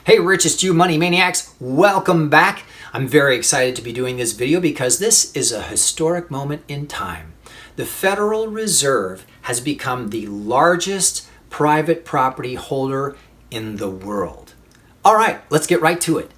Hey, Richest, you money maniacs, welcome back. I'm very excited to be doing this video because this is a historic moment in time. The Federal Reserve has become the largest private property holder in the world. All right, let's get right to it.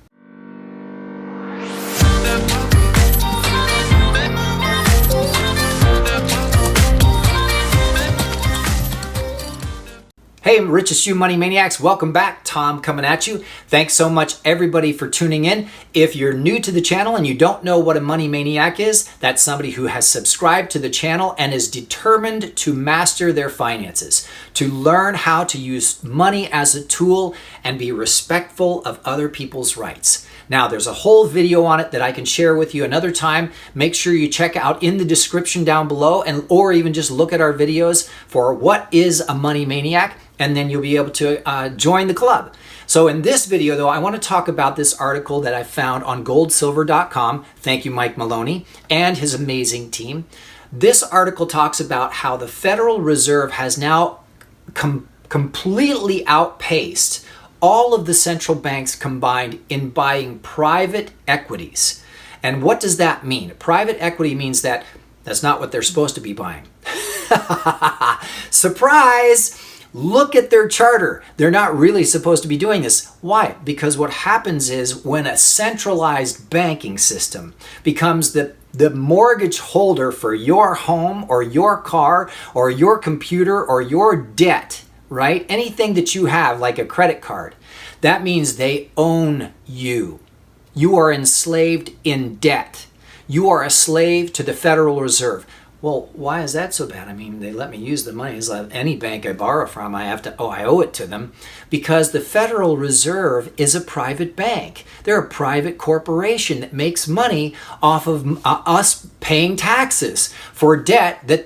Hey, Richest, you money maniacs, welcome back. Tom coming at you. Thanks so much, everybody, for tuning in. If you're new to the channel and you don't know what a money maniac is, that's somebody who has subscribed to the channel and is determined to master their finances, to learn how to use money as a tool and be respectful of other people's rights. Now, there's a whole video on it that I can share with you another time. Make sure you check out in the description down below, or even just look at our videos for what is a money maniac, and then you'll be able to join the club. So in this video, though, I want to talk about this article that I found on goldsilver.com. Thank you, Mike Maloney, and his amazing team. This article talks about how the Federal Reserve has now completely outpaced all of the central banks combined in buying private equities. And what does that mean? Private equity means that that's not what they're supposed to be buying. Surprise! Look at their charter. They're not really supposed to be doing this. Why? Because what happens is when a centralized banking system becomes the mortgage holder for your home or your car or your computer or your debt, right? Anything that you have, like a credit card, that means they own you. You are enslaved in debt. You are a slave to the Federal Reserve. Well, why is that so bad? I mean, they let me use the money. It's like any bank I borrow from, I owe it to them, because the Federal Reserve is a private bank. They're a private corporation that makes money off of us paying taxes for debt that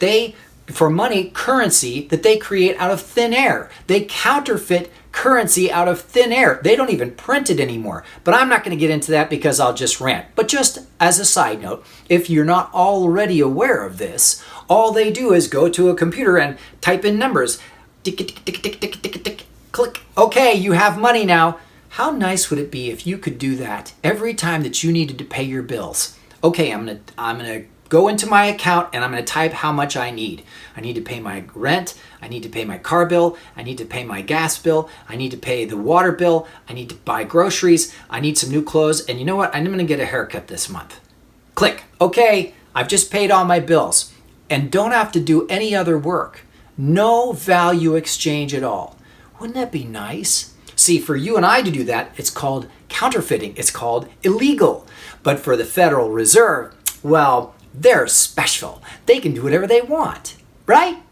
currency that they create out of thin air. They counterfeit currency out of thin air. They don't even print it anymore. But I'm not going to get into that because I'll just rant. But just as a side note, if you're not already aware of this, all they do is go to a computer and type in numbers. Tick, tick, tick, tick, tick, tick, tick, click. Okay, you have money now. How nice would it be if you could do that every time that you needed to pay your bills? Okay, I'm gonna go into my account and I'm going to type how much I need. I need to pay my rent. I need to pay my car bill. I need to pay my gas bill. I need to pay the water bill. I need to buy groceries. I need some new clothes. And you know what? I'm going to get a haircut this month. Click. Okay, I've just paid all my bills and don't have to do any other work. No value exchange at all. Wouldn't that be nice? See, for you and I to do that, it's called counterfeiting. It's called illegal. But for the Federal Reserve, well, they're special. They can do whatever they want, right?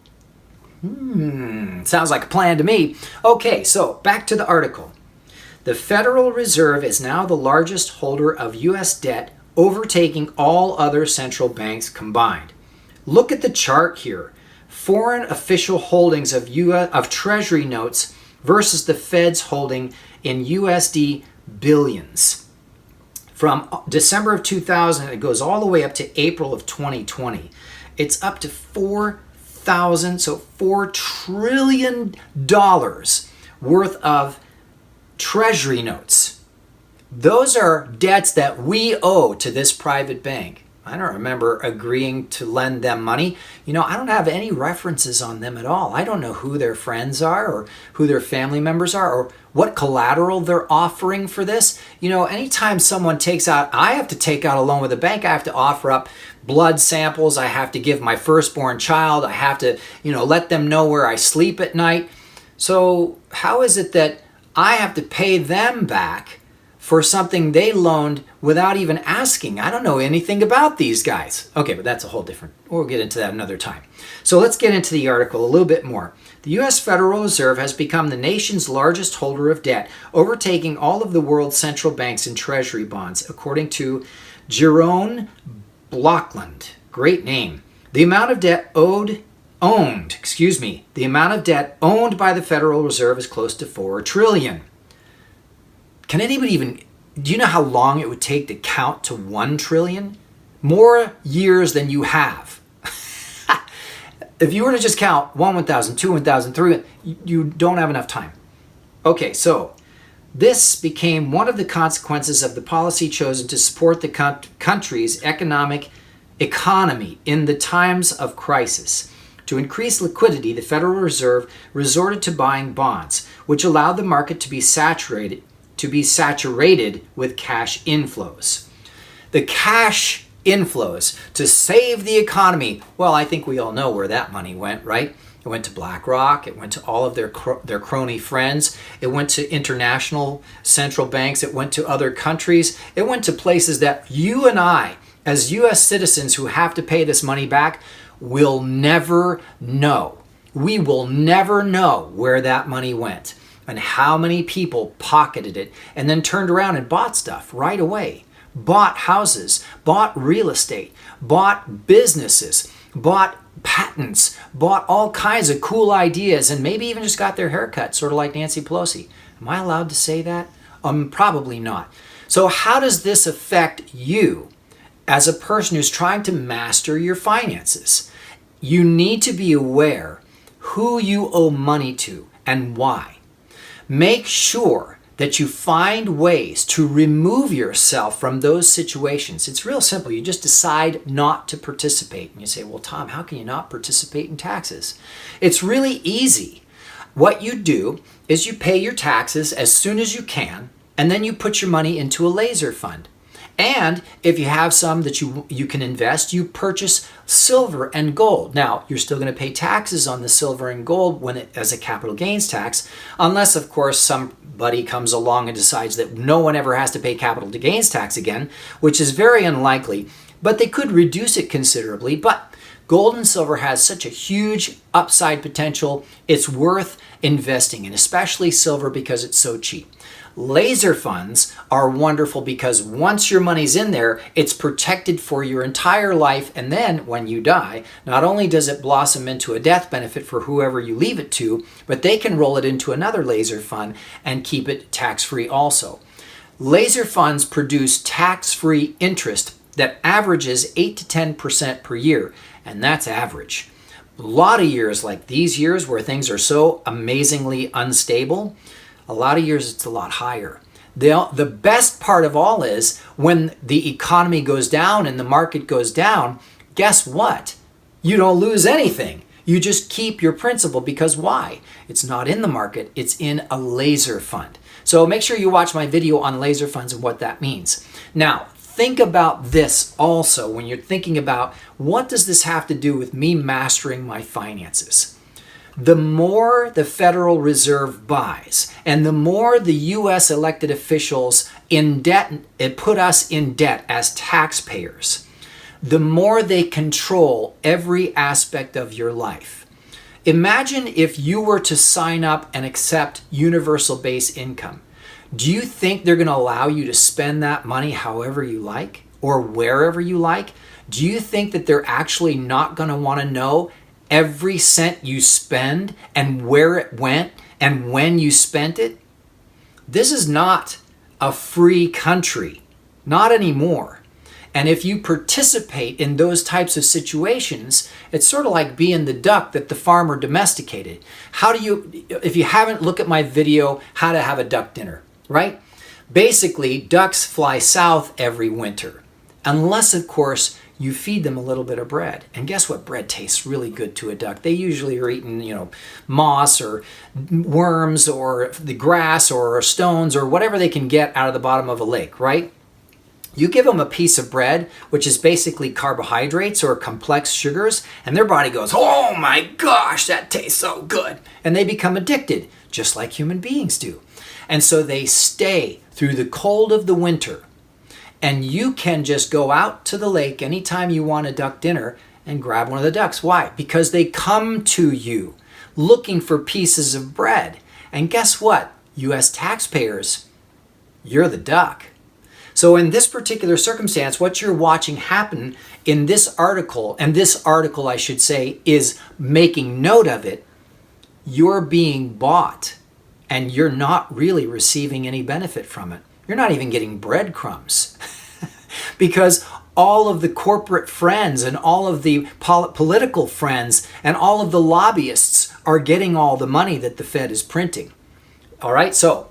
Sounds like a plan to me. Okay, so back to the article. The Federal Reserve is now the largest holder of U.S. debt, overtaking all other central banks combined. Look at the chart here. Foreign official holdings of Treasury notes versus the Fed's holding in USD billions. From December of 2000, it goes all the way up to April of 2020. It's up to $4 trillion worth of treasury notes. Those are debts that we owe to this private bank. I don't remember agreeing to lend them money. You know, I don't have any references on them at all. I don't know who their friends are or who their family members are or what collateral they're offering for this. You know, anytime someone takes out, I have to take out a loan with a bank, I have to offer up blood samples. I have to give my firstborn child. I have to, let them know where I sleep at night. So how is it that I have to pay them back for something they loaned without even asking? I don't know anything about these guys. Okay, but that's a whole different, we'll get into that another time. So let's get into the article a little bit more. The U.S. Federal Reserve has become the nation's largest holder of debt, overtaking all of the world's central banks in treasury bonds, according to Jerome Blockland. Great name. The amount of debt owned by the Federal Reserve is close to $4 trillion. Can anybody even, do you know how long it would take to count to 1 trillion? More years than you have. If you were to just count 1,000, 2,000, 3,000, you don't have enough time. Okay, so This became one of the consequences of the policy chosen to support the country's economy in the times of crisis. To increase liquidity, the Federal Reserve resorted to buying bonds, which allowed the market to be saturated with cash inflows. The cash inflows to save the economy. Well, I think we all know where that money went, right? It went to BlackRock. It went to all of their crony friends. It went to international central banks. It went to other countries. It went to places that you and I, as U.S. citizens who have to pay this money back, will never know. We will never know where that money went and how many people pocketed it and then turned around and bought stuff right away. Bought houses, bought real estate, bought businesses, bought patents, bought all kinds of cool ideas, and maybe even just got their hair cut, sort of like Nancy Pelosi. Am I allowed to say that? Probably not. So how does this affect you as a person who's trying to master your finances? You need to be aware who you owe money to and why. Make sure that you find ways to remove yourself from those situations. It's real simple. You just decide not to participate. And you say, well, Tom, how can you not participate in taxes? It's really easy. What you do is you pay your taxes as soon as you can, and then you put your money into a laser fund. And if you have some that you can invest, you purchase silver and gold. Now, you're still going to pay taxes on the silver and gold as a capital gains tax, unless, of course, somebody comes along and decides that no one ever has to pay capital gains tax again, which is very unlikely, but they could reduce it considerably. But gold and silver has such a huge upside potential, it's worth investing in, especially silver because it's so cheap. Laser funds are wonderful because once your money's in there, it's protected for your entire life. And then when you die, not only does it blossom into a death benefit for whoever you leave it to, but they can roll it into another laser fund and keep it tax-free also. Laser funds produce tax-free interest that averages 8 to 10% per year, and that's average. A lot of years like these years where things are so amazingly unstable, a lot of years it's a lot higher. The best part of all is when the economy goes down and the market goes down, guess what? You don't lose anything. You just keep your principal because why? It's not in the market, it's in a laser fund. So make sure you watch my video on laser funds and what that means. Now, think about this also when you're thinking about what does this have to do with me mastering my finances? The more the Federal Reserve buys and the more the U.S. elected officials put us in debt as taxpayers, the more they control every aspect of your life. Imagine if you were to sign up and accept universal base income. Do you think they're going to allow you to spend that money however you like or wherever you like? Do you think that they're actually not going to want to know every cent you spend and where it went and when you spent it? This is not a free country, not anymore. And if you participate in those types of situations, it's sort of like being the duck that the farmer domesticated. If you haven't, look at my video, how to have a duck dinner, right? Basically, ducks fly south every winter, unless, of course, you feed them a little bit of bread. And guess what? Bread tastes really good to a duck. They usually are eating, moss or worms or the grass or stones or whatever they can get out of the bottom of a lake, right? You give them a piece of bread, which is basically carbohydrates or complex sugars, and their body goes, oh my gosh, that tastes so good. And they become addicted, just like human beings do. And so they stay through the cold of the winter. And you can just go out to the lake anytime you want a duck dinner and grab one of the ducks. Why? Because they come to you looking for pieces of bread. And guess what? U.S. taxpayers, you're the duck. So in this particular circumstance, what you're watching happen in this article, and this article, I should say, is making note of it, you're being bought and you're not really receiving any benefit from it. You're not even getting breadcrumbs because all of the corporate friends and all of the political friends and all of the lobbyists are getting all the money that the Fed is printing. All right, so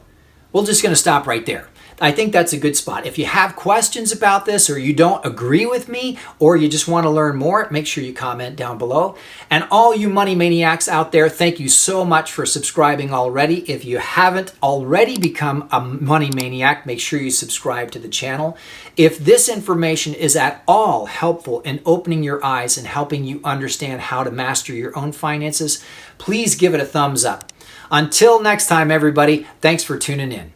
we're just going to stop right there. I think that's a good spot. If you have questions about this, or you don't agree with me, or you just want to learn more, make sure you comment down below. And all you money maniacs out there, thank you so much for subscribing already. If you haven't already become a money maniac, make sure you subscribe to the channel. If this information is at all helpful in opening your eyes and helping you understand how to master your own finances, please give it a thumbs up. Until next time, everybody, thanks for tuning in.